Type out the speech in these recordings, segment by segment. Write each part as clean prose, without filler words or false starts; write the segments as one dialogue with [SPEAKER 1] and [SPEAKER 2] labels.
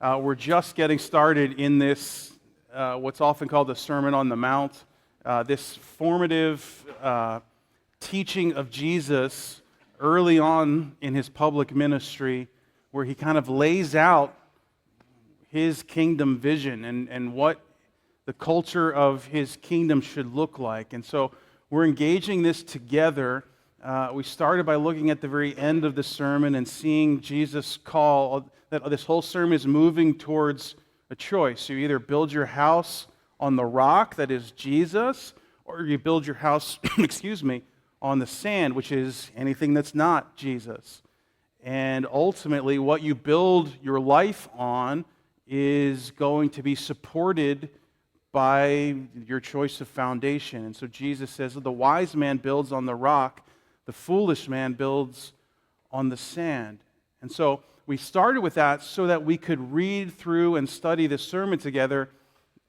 [SPEAKER 1] We're just getting started in this, what's often called the Sermon on the Mount, this formative teaching of Jesus early on in his public ministry, where he kind of lays out his kingdom vision and what the culture of his kingdom should look like. And so we're engaging this together. We started by looking at the very end of the sermon and seeing Jesus call that this whole sermon is moving towards a choice. You either build your house on the rock, that is Jesus, or you build your house, on the sand, which is anything that's not Jesus. And ultimately, what you build your life on is going to be supported by your choice of foundation. And so Jesus says, the wise man builds on the rock, the foolish man builds on the sand. And so we started with that so that we could read through and study the sermon together,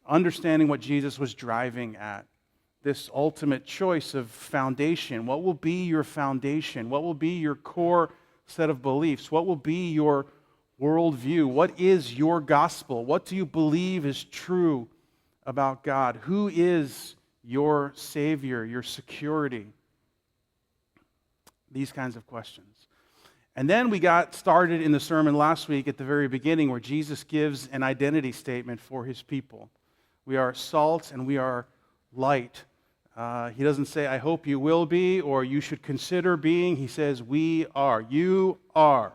[SPEAKER 1] understanding what Jesus was driving at. This ultimate choice of foundation. What will be your foundation? What will be your core set of beliefs? What will be your worldview? What is your gospel? What do you believe is true about God? Who is your Savior, your security? These kinds of questions. And then we got started in the sermon last week at the very beginning where Jesus gives an identity statement for his people. We are salt and we are light. He doesn't say, I hope you will be, or you should consider being. He says, we are. You are.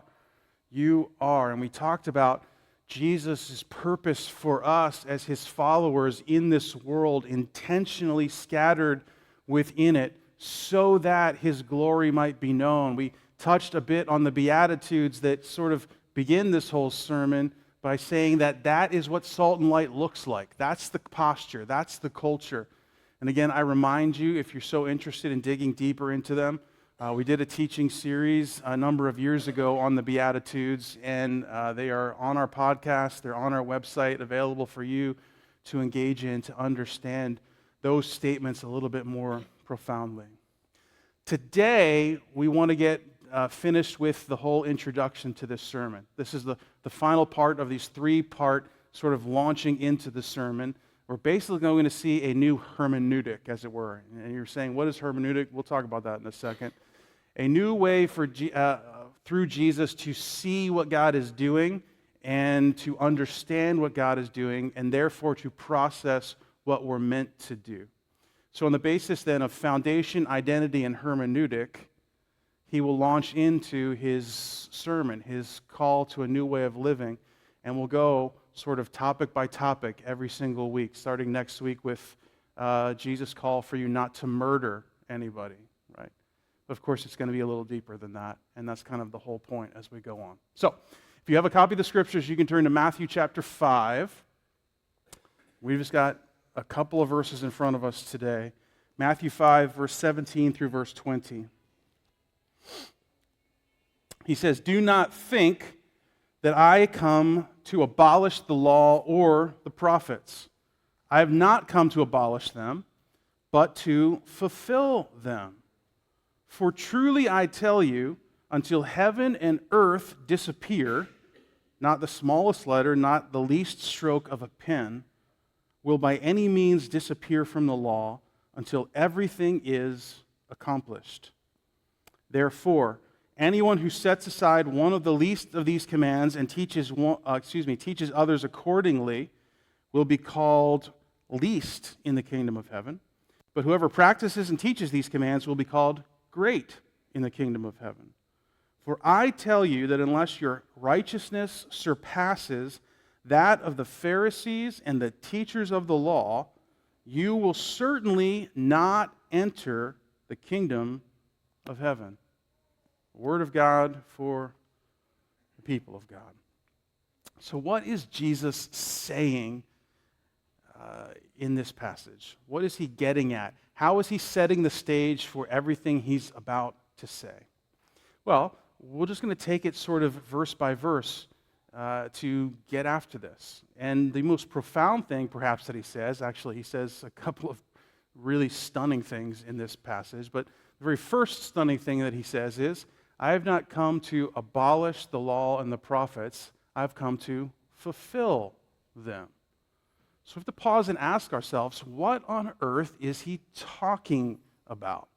[SPEAKER 1] You are. And we talked about Jesus' purpose for us as his followers in this world, intentionally scattered within it, so that his glory might be known. We touched a bit on the Beatitudes that sort of begin this whole sermon by saying that that is what salt and light looks like. That's the posture. That's the culture. And again, I remind you, if you're so interested in digging deeper into them, we did a teaching series a number of years ago on the Beatitudes, and they are on our podcast, they're on our website, available for you to engage in, to understand those statements a little bit more profoundly. Today, we want to get finished with the whole introduction to this sermon. This is the final part of these three-part sort of launching into the sermon. We're basically going to see a new hermeneutic, as it were. And you're saying, what is hermeneutic? We'll talk about that in a second. A new way for through Jesus to see what God is doing and to understand what God is doing, and therefore to process what we're meant to do. So on the basis then of foundation, identity, and hermeneutic, he will launch into his sermon, his call to a new way of living, and we'll go sort of topic by topic every single week, starting next week with Jesus' call for you not to murder anybody, right? But of course, it's going to be a little deeper than that, and that's kind of the whole point as we go on. So, if you have a copy of the Scriptures, you can turn to Matthew chapter 5. We've just got a couple of verses in front of us today. Matthew 5, verse 17 through verse 20. He says, "Do not think that I come to abolish the law or the prophets. I have not come to abolish them, but to fulfill them. For truly I tell you, until heaven and earth disappear, not the smallest letter, not the least stroke of a pen, will by any means disappear from the law until everything is accomplished. Therefore, anyone who sets aside one of the least of these commands and teaches others accordingly will be called least in the kingdom of heaven. But whoever practices and teaches these commands will be called great in the kingdom of heaven. For I tell you that unless your righteousness surpasses that of the Pharisees and the teachers of the law, you will certainly not enter the kingdom of heaven." Word of God for the people of God. So what is Jesus saying in this passage? What is he getting at? How is he setting the stage for everything he's about to say? Well, we're just going to take it sort of verse by verse to get after this. And the most profound thing, perhaps, that he says, actually, he says a couple of really stunning things in this passage, but the very first stunning thing that he says is, I have not come to abolish the law and the prophets, I've come to fulfill them. So we have to pause and ask ourselves, what on earth is he talking about?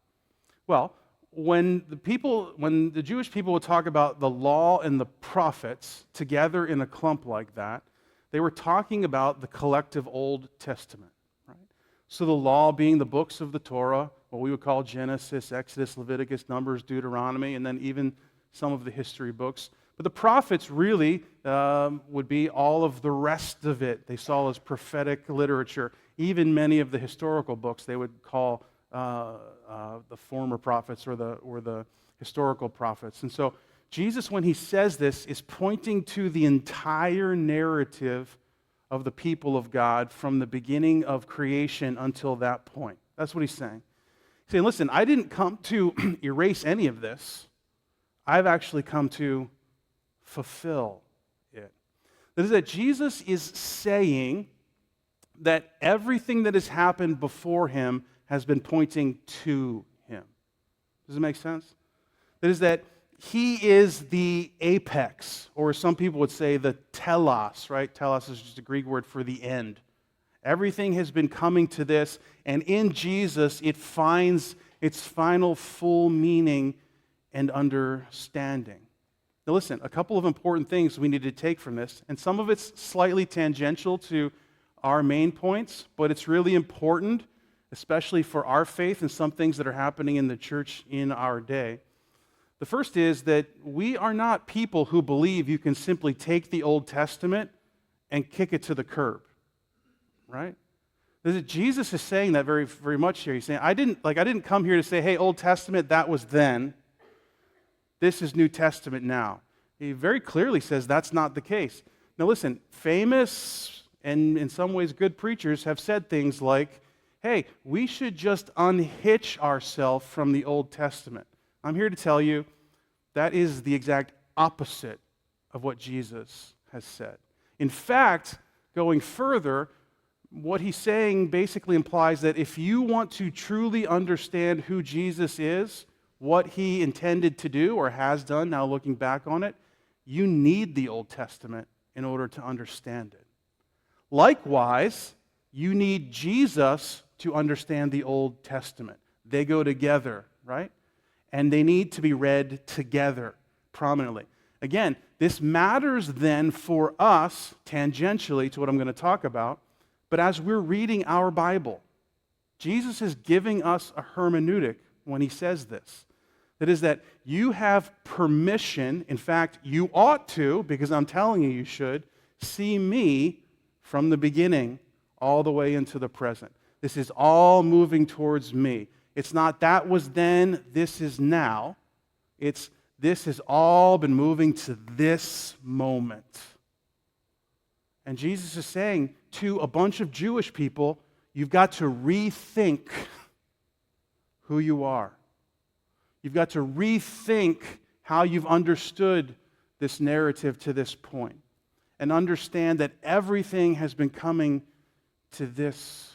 [SPEAKER 1] Well, when the Jewish people would talk about the law and the prophets together in a clump like that, they were talking about the collective Old Testament, right? So the law being the books of the Torah, what we would call Genesis, Exodus, Leviticus, Numbers, Deuteronomy, and then even some of the history books. But the prophets really would be all of the rest of it. They saw as prophetic literature. Even many of the historical books they would call the former prophets or the historical prophets. And so Jesus, when he says this, is pointing to the entire narrative of the people of God from the beginning of creation until that point. That's what he's saying. He's saying, listen, I didn't come to erase any of this. I've actually come to fulfill it. That is that Jesus is saying that everything that has happened before him has been pointing to him. Does it make sense? That is that he is the apex, or some people would say the telos, right? Telos is just a Greek word for the end. Everything has been coming to this, and in Jesus it finds its final full meaning and understanding. Now listen, a couple of important things we need to take from this, and some of it's slightly tangential to our main points, but it's really important, especially for our faith and some things that are happening in the church in our day. The first is that we are not people who believe you can simply take the Old Testament and kick it to the curb, right? Jesus is saying that very, very much here. He's saying, I didn't come here to say, hey, Old Testament, that was then. This is New Testament now. He very clearly says that's not the case. Now listen, famous and in some ways good preachers have said things like, hey, we should just unhitch ourselves from the Old Testament. I'm here to tell you that is the exact opposite of what Jesus has said. In fact, going further, what he's saying basically implies that if you want to truly understand who Jesus is, what he intended to do or has done, now looking back on it, you need the Old Testament in order to understand it. Likewise, you need Jesus to understand the Old Testament. They go together, right? And they need to be read together prominently. Again, this matters then for us tangentially to what I'm going to talk about, but as we're reading our Bible, Jesus is giving us a hermeneutic when he says this. That is that you have permission, in fact, you ought to, because I'm telling you should, see me from the beginning all the way into the present. This is all moving towards me. It's not that was then, this is now. It's this has all been moving to this moment. And Jesus is saying to a bunch of Jewish people, you've got to rethink who you are. You've got to rethink how you've understood this narrative to this point and understand that everything has been coming to this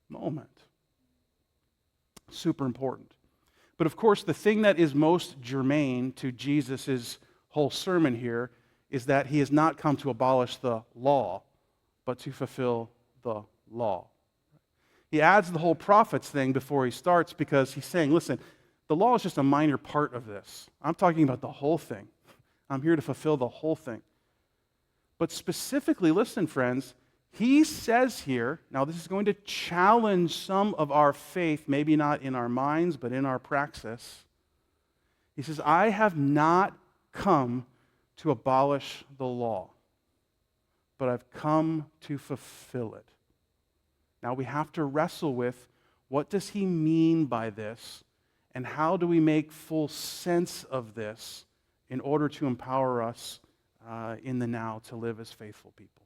[SPEAKER 1] moment. Super important. But of course, the thing that is most germane to Jesus' whole sermon here is that he has not come to abolish the law, but to fulfill the law. He adds the whole prophets thing before he starts because he's saying, listen, the law is just a minor part of this. I'm talking about the whole thing. I'm here to fulfill the whole thing. But specifically, listen, friends, he says here, now this is going to challenge some of our faith, maybe not in our minds, but in our praxis. He says, I have not come to abolish the law, but I've come to fulfill it. Now we have to wrestle with, what does he mean by this, and how do we make full sense of this in order to empower us in the now to live as faithful people?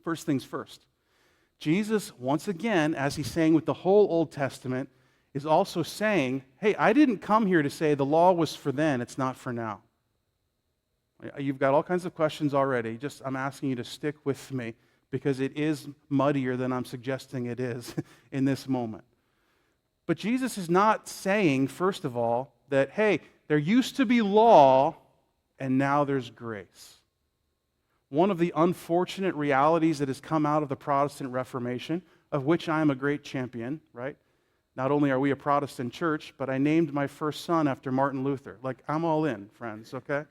[SPEAKER 1] First things first, Jesus, once again, as he's saying with the whole Old Testament, is also saying, hey, I didn't come here to say the law was for then, it's not for now. You've got all kinds of questions already. I'm asking you to stick with me because it is muddier than I'm suggesting it is in this moment. But Jesus is not saying, first of all, that, hey, there used to be law and now there's grace. One of the unfortunate realities that has come out of the Protestant Reformation, of which I am a great champion, right? Not only are we a Protestant church, but I named my first son after Martin Luther. Like, I'm all in, friends, okay?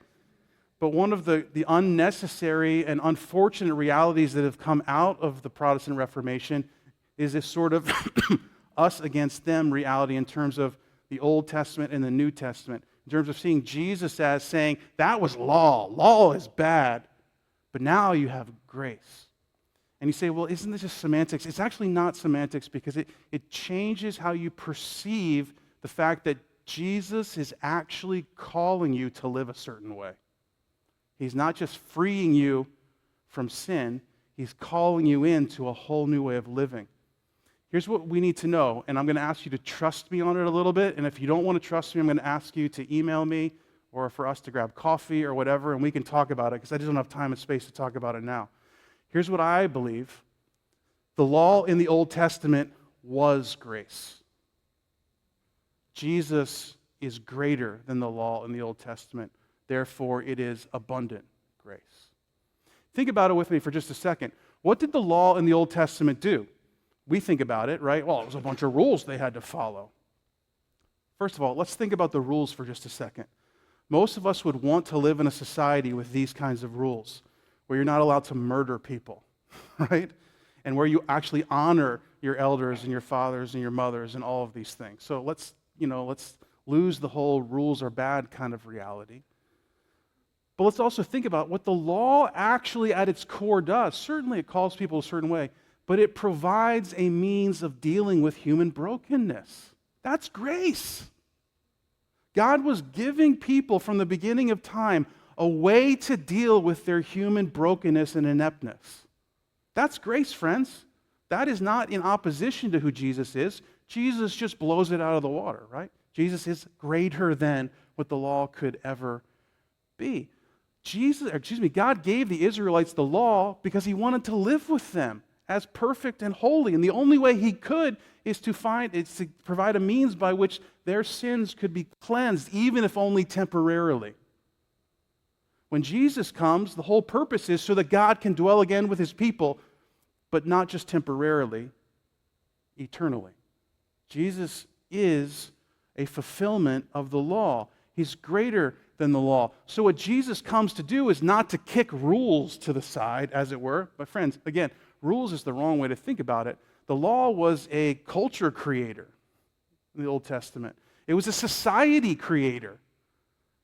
[SPEAKER 1] But one of the unnecessary and unfortunate realities that have come out of the Protestant Reformation is this sort of us against them reality in terms of the Old Testament and the New Testament, in terms of seeing Jesus as saying, that was law. Law is bad. But now you have grace. And you say, well, isn't this just semantics? It's actually not semantics because it changes how you perceive the fact that Jesus is actually calling you to live a certain way. He's not just freeing you from sin, he's calling you into a whole new way of living. Here's what we need to know, and I'm going to ask you to trust me on it a little bit, and if you don't want to trust me, I'm going to ask you to email me or for us to grab coffee or whatever, and we can talk about it, because I just don't have time and space to talk about it now. Here's what I believe. The law in the Old Testament was grace. Jesus is greater than the law in the Old Testament. Therefore, it is abundant grace. Think about it with me for just a second. What did the law in the Old Testament do? We think about it, right? Well, it was a bunch of rules they had to follow. First of all, let's think about the rules for just a second. Most of us would want to live in a society with these kinds of rules, where you're not allowed to murder people, right? And where you actually honor your elders and your fathers and your mothers and all of these things. So let's lose the whole rules are bad kind of reality. But let's also think about what the law actually at its core does. Certainly it calls people a certain way, but it provides a means of dealing with human brokenness. That's grace. God was giving people from the beginning of time a way to deal with their human brokenness and ineptness. That's grace, friends. That is not in opposition to who Jesus is. Jesus just blows it out of the water, right? Jesus is greater than what the law could ever be. God gave the Israelites the law because he wanted to live with them as perfect and holy. And the only way he could is to provide a means by which their sins could be cleansed, even if only temporarily. When Jesus comes, the whole purpose is so that God can dwell again with his people, but not just temporarily, eternally. Jesus is a fulfillment of the law. He's greater than the law. So what Jesus comes to do is not to kick rules to the side, as it were. But friends, again, rules is the wrong way to think about it. The law was a culture creator in the Old Testament. It was a society creator.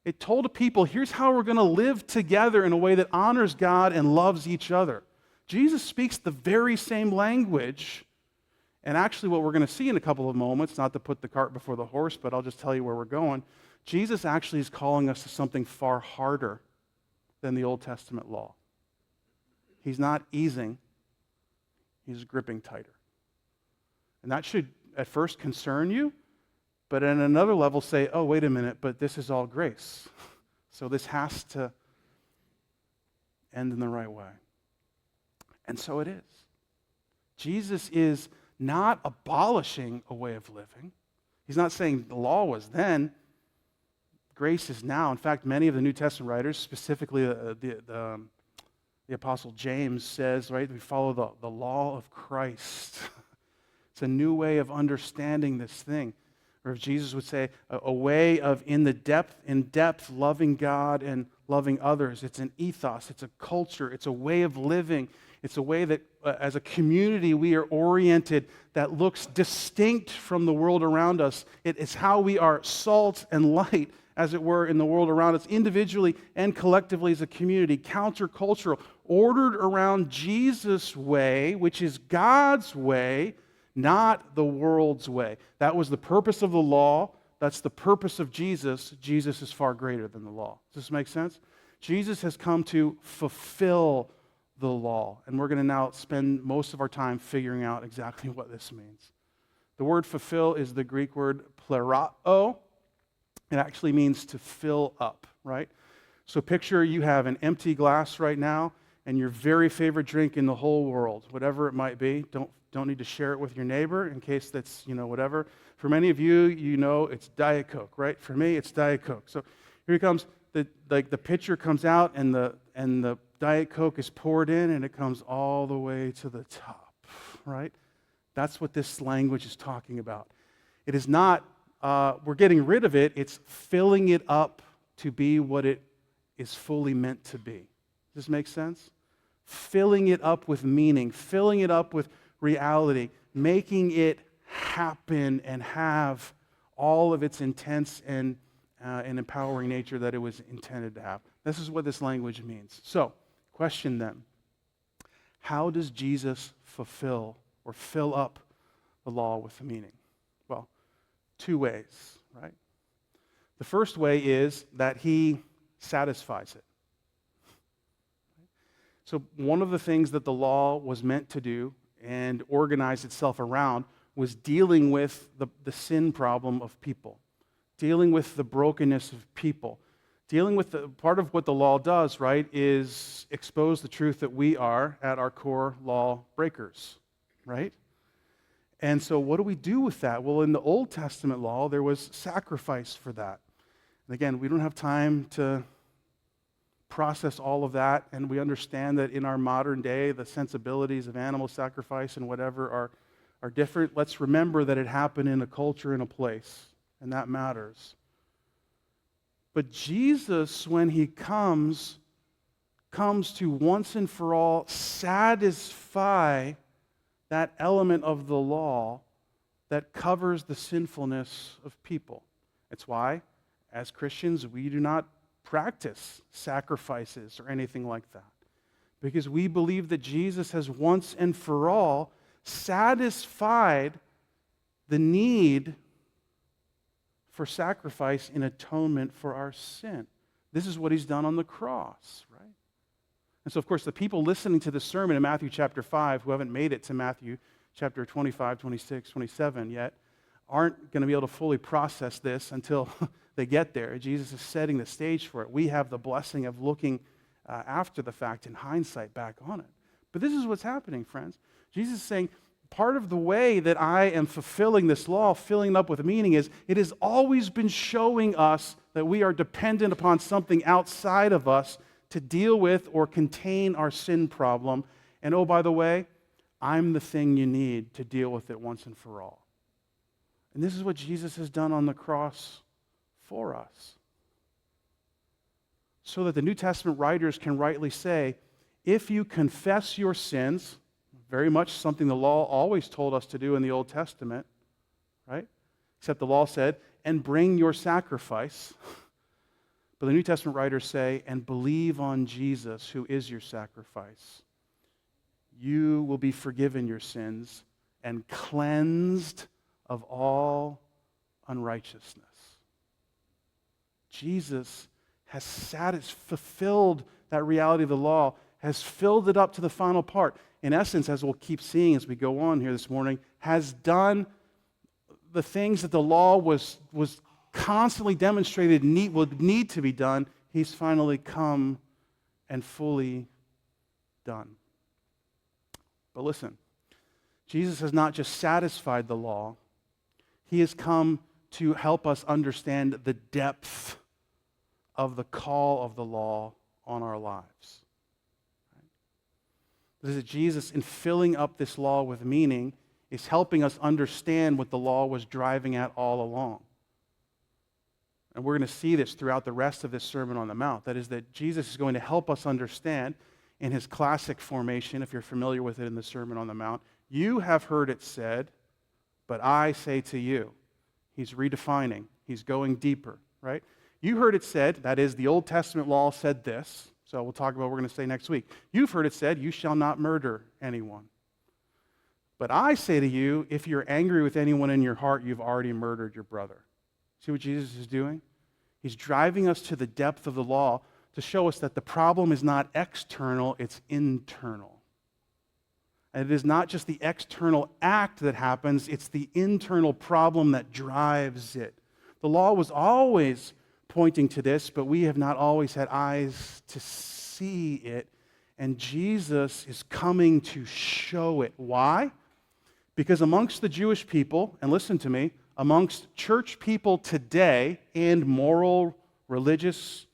[SPEAKER 1] It told the people, here's how we're going to live together in a way that honors God and loves each other. Jesus speaks the very same language. And actually what we're going to see in a couple of moments, not to put the cart before the horse, but I'll just tell you where we're going. Jesus actually is calling us to something far harder than the Old Testament law. He's not easing, he's gripping tighter. And that should at first concern you, but at another level say, oh, wait a minute, but this is all grace. So this has to end in the right way. And so it is. Jesus is not abolishing a way of living. He's not saying the law was then, grace is now. In fact, many of the New Testament writers, specifically the Apostle James says, right, we follow the law of Christ. It's a new way of understanding this thing. Or if Jesus would say, a way of in depth loving God and loving others. It's an ethos, it's a culture, it's a way of living. It's a way that as a community we are oriented that looks distinct from the world around us. It is how we are salt and light, as it were, in the world around us, individually and collectively as a community, countercultural, ordered around Jesus' way, which is God's way, not the world's way. That was the purpose of the law. That's the purpose of Jesus. Jesus is far greater than the law. Does this make sense? Jesus has come to fulfill the law. And we're going to now spend most of our time figuring out exactly what this means. The word fulfill is the Greek word plerao. It actually means to fill up, right? So picture you have an empty glass right now and your very favorite drink in the whole world, whatever it might be. Don't need to share it with your neighbor in case that's, whatever. For many of you, it's Diet Coke, right? For me, it's Diet Coke. So here it comes. The pitcher comes out and the Diet Coke is poured in and it comes all the way to the top, right? That's what this language is talking about. It is not, we're getting rid of it, it's filling it up to be what it is fully meant to be. Does this make sense? Filling it up with meaning, filling it up with reality, making it happen and have all of its intense and empowering nature that it was intended to have. This is what this language means. So, question then, how does Jesus fulfill or fill up the law with meaning? Well, two ways, right? The first way is that he satisfies it. So one of the things that the law was meant to do and organize itself around was dealing with the sin problem of people, dealing with the brokenness of people, dealing with the part of what the law does, right, is expose the truth that we are, at our core, law breakers, right? And so what do we do with that? Well, in the Old Testament law, there was sacrifice for that. And again, we don't have time to process all of that, and we understand that in our modern day, the sensibilities of animal sacrifice and whatever are different. Let's remember that it happened in a culture and a place, and that matters. But Jesus, when he comes to once and for all satisfy that element of the law that covers the sinfulness of people. It's why, as Christians, we do not practice sacrifices or anything like that. Because we believe that Jesus has once and for all satisfied the need for sacrifice in atonement for our sin. This is what he's done on the cross, right? And so, of course, the people listening to this sermon in Matthew chapter 5 who haven't made it to Matthew chapter 25, 26, 27 yet aren't going to be able to fully process this until they get there. Jesus is setting the stage for it. We have the blessing of looking after the fact in hindsight back on it. But this is what's happening, friends. Jesus is saying, part of the way that I am fulfilling this law, filling it up with meaning, is it has always been showing us that we are dependent upon something outside of us to deal with or contain our sin problem. And oh, by the way, I'm the thing you need to deal with it once and for all. And this is what Jesus has done on the cross for us. So that the New Testament writers can rightly say, if you confess your sins, very much something the law always told us to do in the Old Testament, right? Except the law said, and bring your sacrifice. But the New Testament writers say, and believe on Jesus, who is your sacrifice. You will be forgiven your sins and cleansed of all unrighteousness. Jesus has fulfilled that reality of the law, has filled it up to the final part. In essence, as we'll keep seeing as we go on here this morning, has done the things that the law was constantly demonstrated would need to be done. He's finally come and fully done. But listen, Jesus has not just satisfied the law, he has come to help us understand the depth of the call of the law on our lives. This is Jesus, in filling up this law with meaning, is helping us understand what the law was driving at all along. And we're going to see this throughout the rest of this Sermon on the Mount. That is, that Jesus is going to help us understand in his classic formation, if you're familiar with it in the Sermon on the Mount, you have heard it said, but I say to you. He's redefining. He's going deeper, right? You heard it said, that is, the Old Testament law said this. So we'll talk about what we're going to say next week. You've heard it said, you shall not murder anyone. But I say to you, if you're angry with anyone in your heart, you've already murdered your brother. See what Jesus is doing? He's driving us to the depth of the law to show us that the problem is not external, it's internal. And it is not just the external act that happens, it's the internal problem that drives it. The law was always pointing to this, but we have not always had eyes to see it. And Jesus is coming to show it. Why? Because amongst the Jewish people, and listen to me, amongst church people today and moral, religious,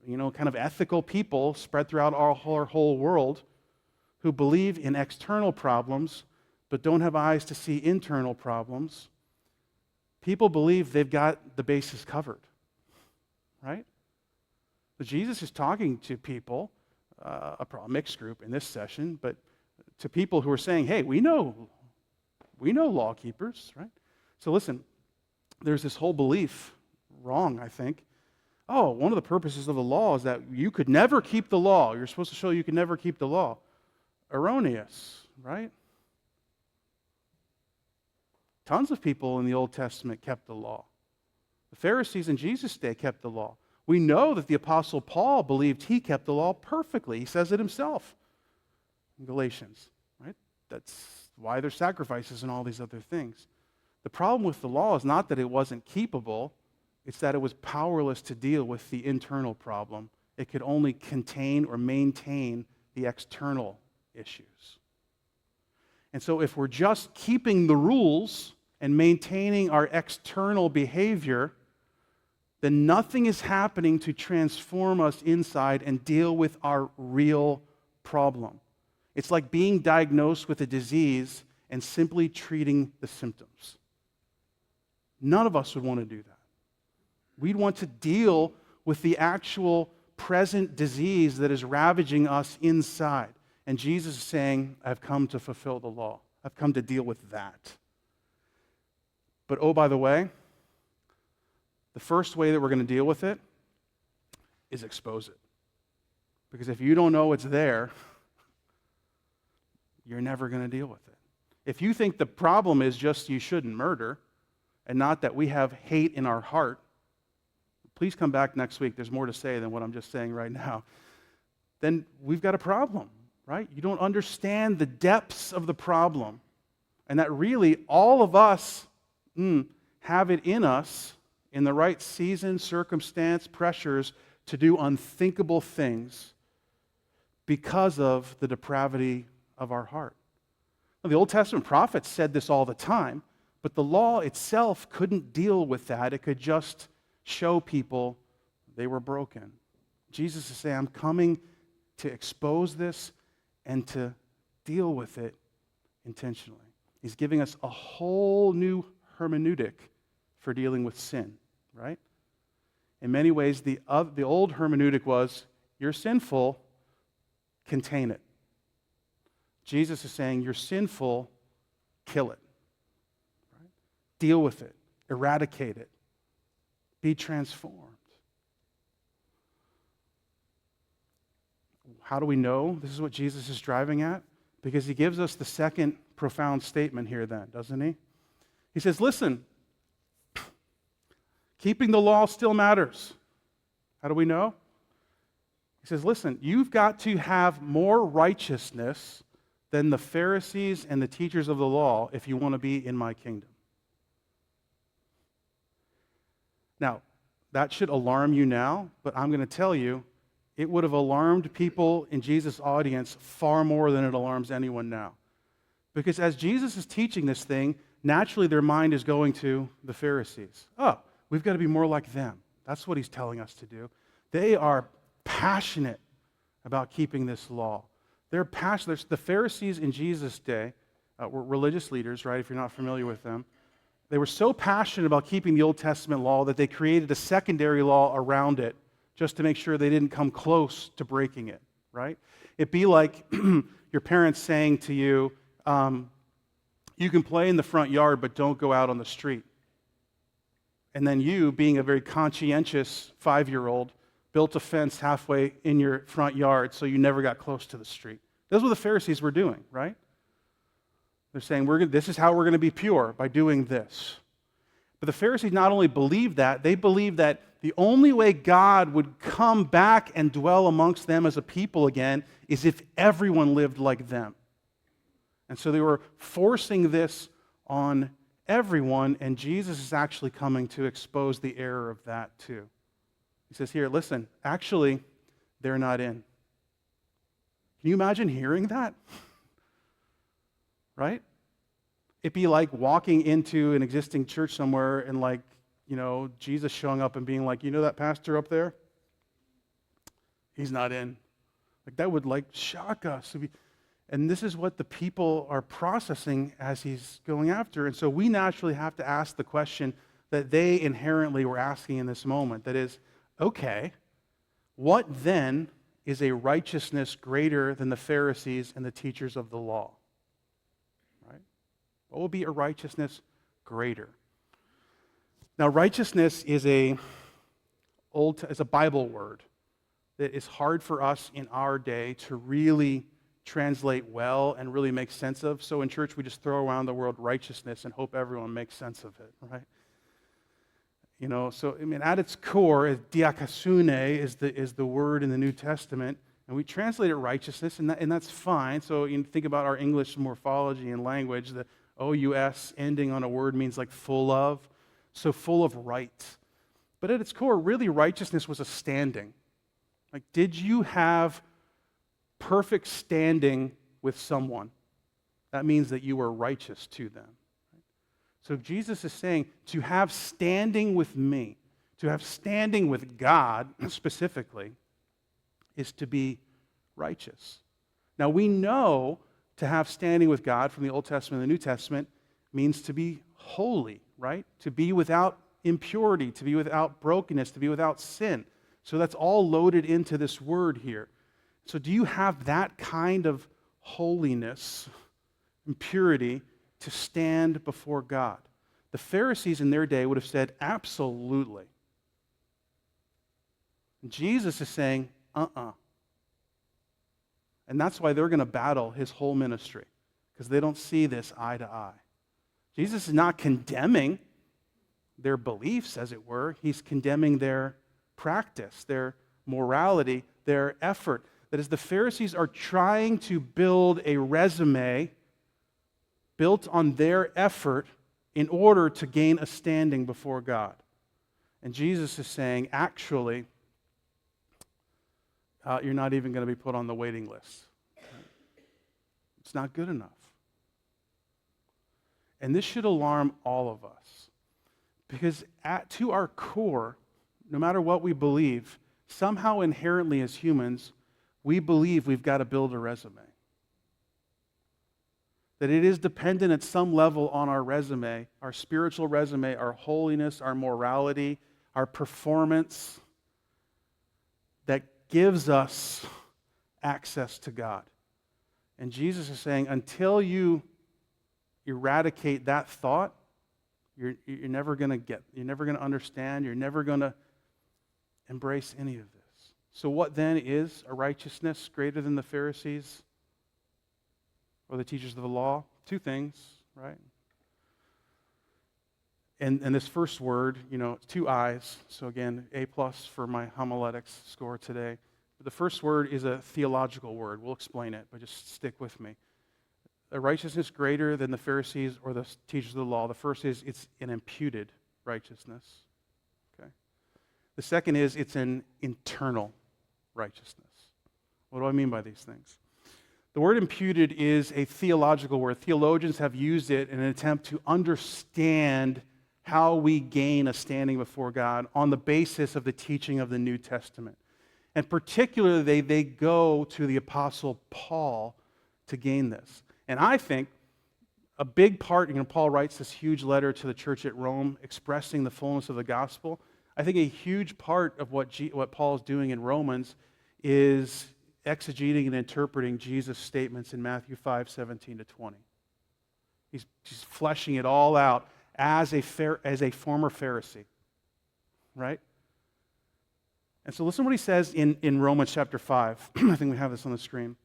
[SPEAKER 1] kind of ethical people spread throughout our whole world who believe in external problems but don't have eyes to see internal problems. People believe they've got the bases covered, right? But Jesus is talking to people, a mixed group in this session, but to people who are saying, hey, we know law keepers, right? So listen, there's this whole belief, wrong, I think. Oh, one of the purposes of the law is that you could never keep the law. You're supposed to show you could never keep the law. Erroneous, right? Tons of people in the Old Testament kept the law. The Pharisees in Jesus' day kept the law. We know that the Apostle Paul believed he kept the law perfectly. He says it himself in Galatians, right? That's why there's sacrifices and all these other things. The problem with the law is not that it wasn't keepable, it's that it was powerless to deal with the internal problem. It could only contain or maintain the external issues. And so if we're just keeping the rules and maintaining our external behavior, then nothing is happening to transform us inside and deal with our real problem. It's like being diagnosed with a disease and simply treating the symptoms. None of us would want to do that. We'd want to deal with the actual present disease that is ravaging us inside. And Jesus is saying, I've come to fulfill the law. I've come to deal with that. But oh, by the way, the first way that we're going to deal with it is expose it. Because if you don't know it's there, you're never going to deal with it. If you think the problem is just you shouldn't murder and not that we have hate in our heart, please come back next week. There's more to say than what I'm just saying right now. Then we've got a problem, right? You don't understand the depths of the problem and that really all of us have it in us in the right season, circumstance, pressures to do unthinkable things because of the depravity of our heart. Now, the Old Testament prophets said this all the time, but the law itself couldn't deal with that. It could just show people they were broken. Jesus is saying, I'm coming to expose this and to deal with it intentionally. He's giving us a whole new hermeneutic for dealing with sin, right? In many ways, the old hermeneutic was, you're sinful, contain it. Jesus is saying, you're sinful, kill it. Right? Deal with it, eradicate it, be transformed. How do we know this is what Jesus is driving at? Because he gives us the second profound statement here then, doesn't he? He says, listen, keeping the law still matters. How do we know? He says, listen, you've got to have more righteousness than the Pharisees and the teachers of the law if you want to be in my kingdom. Now, that should alarm you now, but I'm going to tell you, it would have alarmed people in Jesus' audience far more than it alarms anyone now. Because as Jesus is teaching this thing, naturally their mind is going to the Pharisees. Oh, we've got to be more like them. That's what he's telling us to do. They are passionate about keeping this law. They're passionate. The Pharisees in Jesus' day were religious leaders, right, if you're not familiar with them. They were so passionate about keeping the Old Testament law that they created a secondary law around it just to make sure they didn't come close to breaking it, right? It'd be like your parents saying to you, you can play in the front yard, but don't go out on the street. And then you, being a very conscientious 5-year-old, built a fence halfway in your front yard so you never got close to the street. That's what the Pharisees were doing, right? They're saying, this is how we're going to be pure, by doing this. But the Pharisees not only believed that, they believed that the only way God would come back and dwell amongst them as a people again is if everyone lived like them. And so they were forcing this on everyone, and Jesus is actually coming to expose the error of that too. He says here, listen, actually, they're not in. Can you imagine hearing that? Right? It'd be like walking into an existing church somewhere and Jesus showing up and being like, you know that pastor up there? He's not in. Like that would shock us. And this is what the people are processing as he's going after. And so we naturally have to ask the question that they inherently were asking in this moment. That is, okay, what then is a righteousness greater than the Pharisees and the teachers of the law? Right? What will be a righteousness greater? Now, righteousness is a Bible word that is hard for us in our day to really translate well and really make sense of. So in church, we just throw around the word righteousness and hope everyone makes sense of it, right? So at its core, diakasune is the word in the New Testament, and we translate it righteousness, and that's fine. So you think about our English morphology and language. The OUS ending on a word means like full of, so full of right. But at its core, really, righteousness was a standing. Like, did you have perfect standing with someone? That means that you were righteous to them. So Jesus is saying to have standing with me, to have standing with God specifically, is to be righteous. Now we know to have standing with God from the Old Testament and the New Testament means to be holy, right? To be without impurity, to be without brokenness, to be without sin. So that's all loaded into this word here. So do you have that kind of holiness and purity to stand before God? The Pharisees in their day would have said, absolutely. And Jesus is saying, And that's why they're going to battle his whole ministry, because they don't see this eye to eye. Jesus is not condemning their beliefs, as it were. He's condemning their practice, their morality, their effort. That is, the Pharisees are trying to build a resume built on their effort in order to gain a standing before God. And Jesus is saying, actually, you're not even going to be put on the waiting list. It's not good enough. And this should alarm all of us. Because to our core, no matter what we believe, somehow inherently as humans, we believe we've got to build a resume. That it is dependent at some level on our resume, our spiritual resume, our holiness, our morality, our performance, that gives us access to God. And Jesus is saying, until you eradicate that thought, you're never going to understand, you're never going to embrace any of this. So what then is a righteousness greater than the Pharisees or the teachers of the law? Two things, right? And this first word, two I's. So again, A+ for my homiletics score today. But the first word is a theological word. We'll explain it, but just stick with me. A righteousness greater than the Pharisees or the teachers of the law. The first is it's an imputed righteousness. Okay. The second is it's an internal righteousness. What do I mean by these things? The word imputed is a theological word. Theologians have used it in an attempt to understand how we gain a standing before God on the basis of the teaching of the New Testament. And particularly, they go to the Apostle Paul to gain this. And I think a big part, Paul writes this huge letter to the church at Rome expressing the fullness of the gospel. I think a huge part of what Paul is doing in Romans is exegeting and interpreting Jesus' statements in Matthew 5:17-20. He's fleshing it all out as a former Pharisee, right? And so listen to what he says in Romans chapter 5. I think we have this on the screen.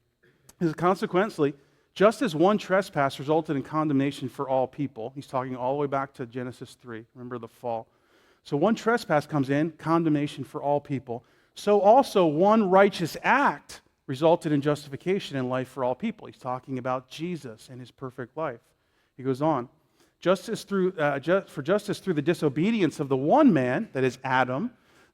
[SPEAKER 1] He says, consequently, just as one trespass resulted in condemnation for all people, he's talking all the way back to Genesis 3, remember the fall. So one trespass comes in, condemnation for all people. So also one righteous act resulted in justification and life for all people. He's talking about Jesus and his perfect life. He goes on, just as through the disobedience of the one man, that is Adam,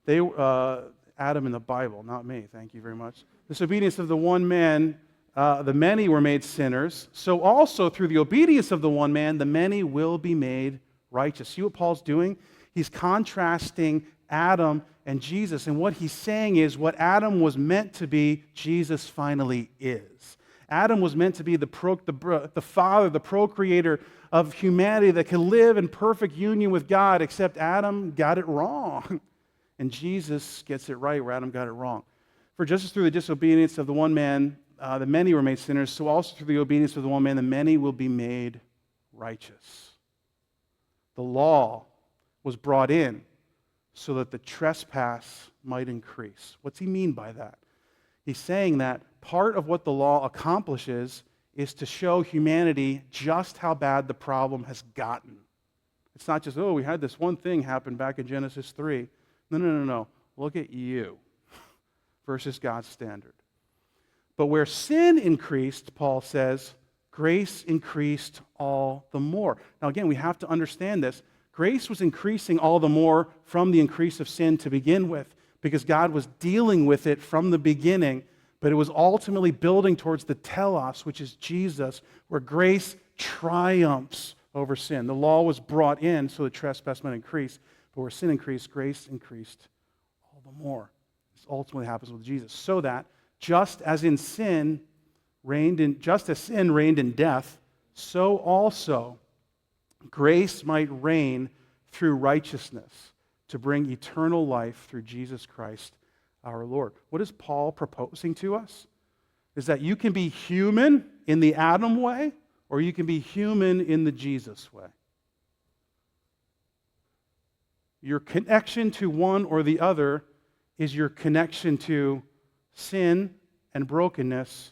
[SPEAKER 1] Adam in the Bible, not me, thank you very much. Disobedience of the one man, the many were made sinners. So also through the obedience of the one man, the many will be made righteous. See what Paul's doing? He's contrasting Adam and Jesus. And what he's saying is what Adam was meant to be, Jesus finally is. Adam was meant to be the father, the procreator of humanity that can live in perfect union with God, except Adam got it wrong. And Jesus gets it right where Adam got it wrong. For just as through the disobedience of the one man, the many were made sinners, so also through the obedience of the one man, the many will be made righteous. The law was brought in so that the trespass might increase. What's he mean by that? He's saying that part of what the law accomplishes is to show humanity just how bad the problem has gotten. It's not just, oh, we had this one thing happen back in Genesis 3. No. Look at you versus God's standard. But where sin increased, Paul says, grace increased all the more. Now again, we have to understand this. Grace was increasing all the more from the increase of sin to begin with, because God was dealing with it from the beginning, but it was ultimately building towards the telos, which is Jesus, where grace triumphs over sin. The law was brought in so the trespass might increase, but where sin increased, grace increased all the more. This ultimately happens with Jesus, so that just as sin reigned in death, so also grace might reign through righteousness to bring eternal life through Jesus Christ our Lord. What is Paul proposing to us? Is that you can be human in the Adam way, or you can be human in the Jesus way. Your connection to one or the other is your connection to sin and brokenness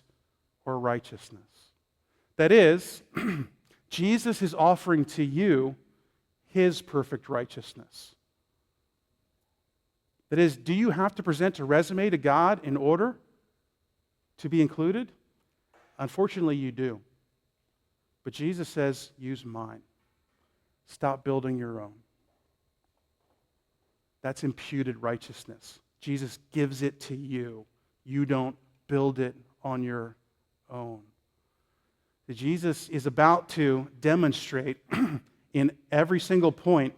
[SPEAKER 1] or righteousness. That is, Jesus is offering to you his perfect righteousness. That is, do you have to present a resume to God in order to be included? Unfortunately, you do. But Jesus says, use mine. Stop building your own. That's imputed righteousness. Jesus gives it to you. You don't build it on your own. Jesus is about to demonstrate in every single point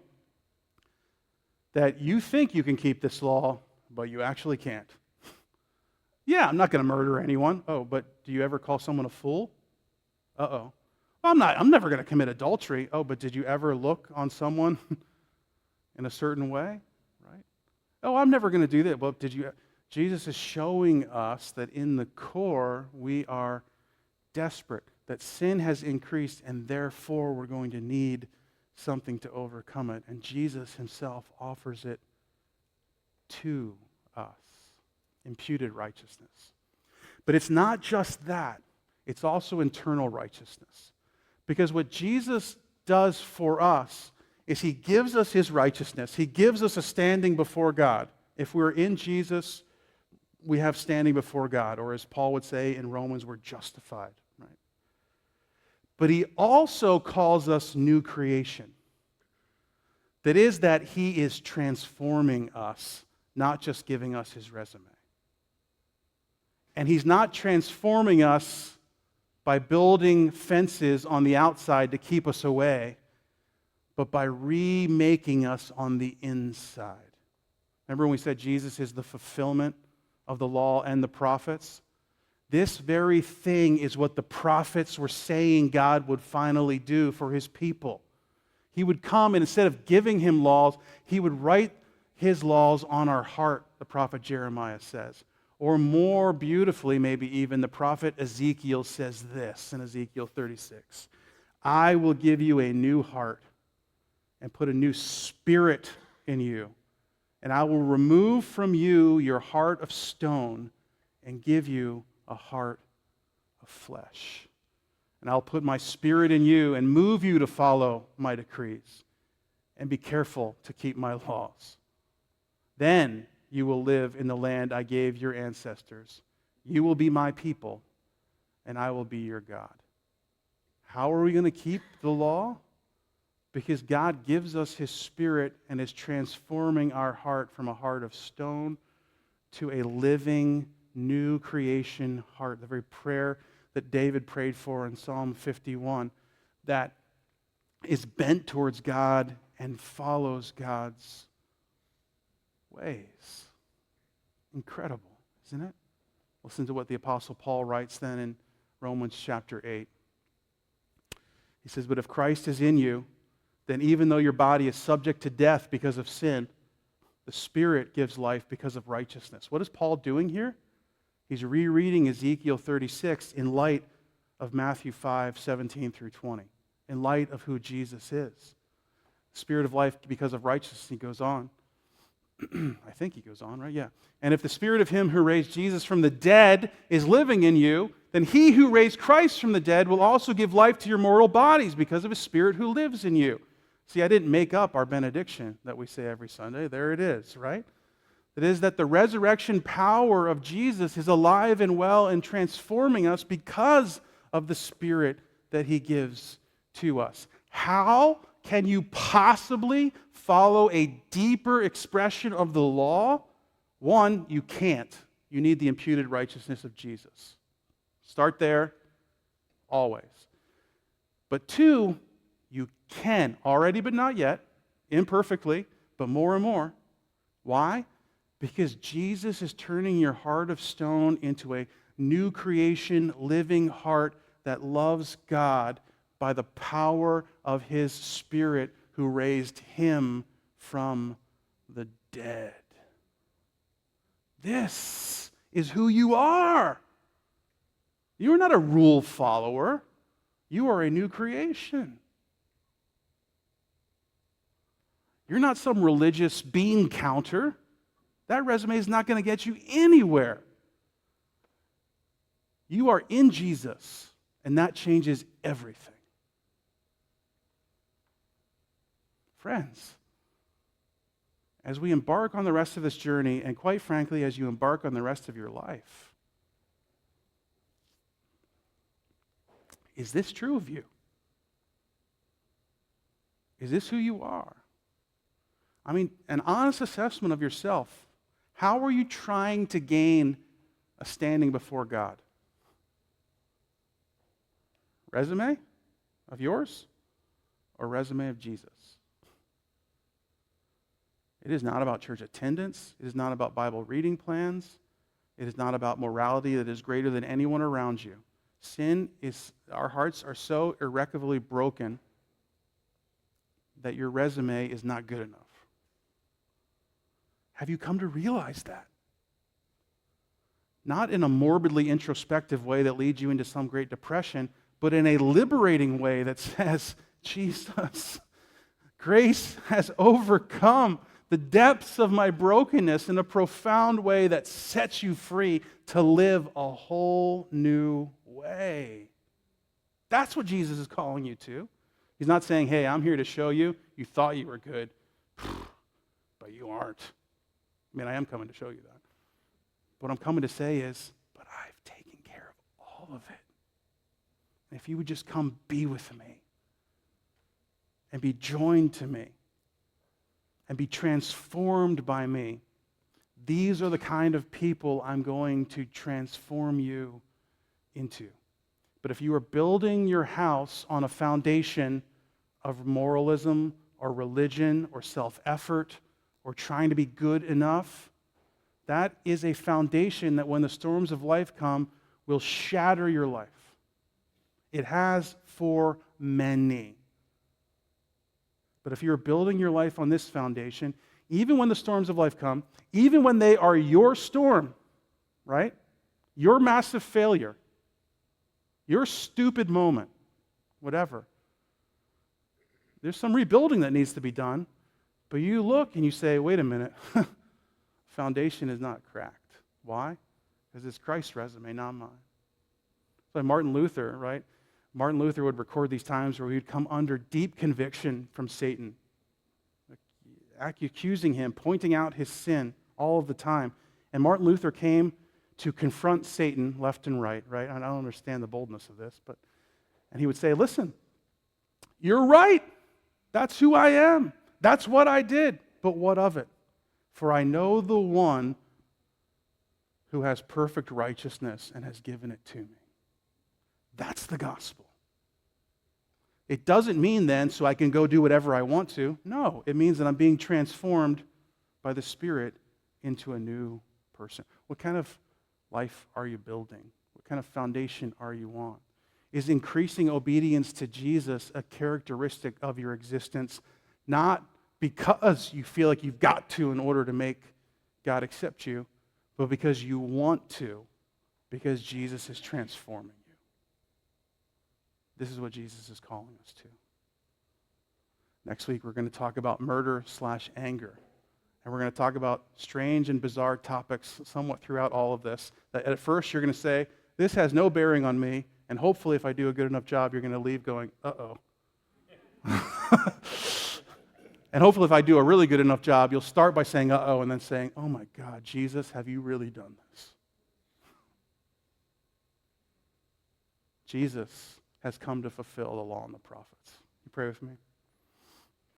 [SPEAKER 1] that you think you can keep this law, but you actually can't. Yeah, I'm not going to murder anyone. Oh, but do you ever call someone a fool? Uh-oh. Well, I'm never going to commit adultery. Oh, but did you ever look on someone in a certain way? Right? Oh, I'm never going to do that. Well, Jesus is showing us that in the core we are desperate, that sin has increased, and therefore we're going to need something to overcome it. And Jesus himself offers it to us, imputed righteousness. But it's not just that. It's also internal righteousness. Because what Jesus does for us is he gives us his righteousness. He gives us a standing before God. If we're in Jesus, we have standing before God. Or as Paul would say in Romans, we're justified. Right? But he also calls us new creation. That is that he is transforming us, not just giving us his resume. And he's not transforming us by building fences on the outside to keep us away, but by remaking us on the inside. Remember when we said Jesus is the fulfillment of the law and the prophets? This very thing is what the prophets were saying God would finally do for his people. He would come, and instead of giving him laws, he would write his laws on our heart, the prophet Jeremiah says. Or more beautifully, maybe even, the prophet Ezekiel says this in Ezekiel 36. I will give you a new heart and put a new spirit in you. And I will remove from you your heart of stone and give you a heart of flesh. And I'll put my spirit in you and move you to follow my decrees and be careful to keep my laws. Then you will live in the land I gave your ancestors. You will be my people, and I will be your God. How are we going to keep the law? Because God gives us his spirit and is transforming our heart from a heart of stone to a living, new creation heart. The very prayer that David prayed for in Psalm 51 that is bent towards God and follows God's ways. Incredible, isn't it? Listen to what the Apostle Paul writes then in Romans chapter 8. He says, "But if Christ is in you, then even though your body is subject to death because of sin, the Spirit gives life because of righteousness." What is Paul doing here? He's rereading Ezekiel 36 in light of Matthew 5:17 through 20, in light of who Jesus is. Spirit of life because of righteousness, he goes on. I think he goes on, right? Yeah. "And if the Spirit of him who raised Jesus from the dead is living in you, then he who raised Christ from the dead will also give life to your mortal bodies because of his Spirit who lives in you." See, I didn't make up our benediction that we say every Sunday. There it is, right? It is that the resurrection power of Jesus is alive and well and transforming us because of the Spirit that he gives to us. How can you possibly follow a deeper expression of the law? One, you can't. You need the imputed righteousness of Jesus. Start there, always. But two, you can, already but not yet, imperfectly, but more and more. Why? Because Jesus is turning your heart of stone into a new creation, living heart that loves God by the power of his Spirit who raised him from the dead. This is who you are. You are not a rule follower. You are a new creation. You're not some religious bean counter. That resume is not going to get you anywhere. You are in Jesus, and that changes everything. Friends, as we embark on the rest of this journey, and quite frankly, as you embark on the rest of your life, is this true of you? Is this who you are? I mean, an honest assessment of yourself. How are you trying to gain a standing before God? Resume of yours or resume of Jesus? It is not about church attendance. It is not about Bible reading plans. It is not about morality that is greater than anyone around you. Our hearts are so irrecoverably broken that your resume is not good enough. Have you come to realize that? Not in a morbidly introspective way that leads you into some great depression, but in a liberating way that says, Jesus, grace has overcome the depths of my brokenness in a profound way that sets you free to live a whole new way. That's what Jesus is calling you to. He's not saying, hey, I'm here to show you, you thought you were good, but you aren't. I mean, I am coming to show you that. What I'm coming to say is, but I've taken care of all of it. And if you would just come be with me and be joined to me and be transformed by me, these are the kind of people I'm going to transform you into. But if you are building your house on a foundation of moralism or religion or self-effort or trying to be good enough, that is a foundation that when the storms of life come will shatter your life. It has for many. But if you're building your life on this foundation, even when the storms of life come, even when they are your storm, right? Your massive failure, your stupid moment, whatever. There's some rebuilding that needs to be done, but you look and you say, wait a minute, foundation is not cracked. Why? Because it's Christ's resume, not mine. It's like Martin Luther, right? Martin Luther would record these times where he would come under deep conviction from Satan, accusing him, pointing out his sin all of the time. And Martin Luther came to confront Satan left and right? I don't understand the boldness of this, and he would say, listen, you're right. That's who I am. That's what I did. But what of it? For I know the one who has perfect righteousness and has given it to me. That's the gospel. It doesn't mean then so I can go do whatever I want to. No, it means that I'm being transformed by the Spirit into a new person? What kind of life are you building? What kind of foundation are you on? Is increasing obedience to Jesus a characteristic of your existence, not because you feel like you've got to in order to make God accept you, but because you want to, because Jesus is transforming you? This is what Jesus is calling us to. Next week, we're going to talk about murder/anger. And we're going to talk about strange and bizarre topics somewhat throughout all of this. That at first, you're going to say, this has no bearing on me, and hopefully if I do a good enough job, you're going to leave going, uh-oh. And hopefully if I do a really good enough job, you'll start by saying, uh-oh, and then saying, oh my God, Jesus, have you really done this? Jesus has come to fulfill the law and the prophets. You pray with me?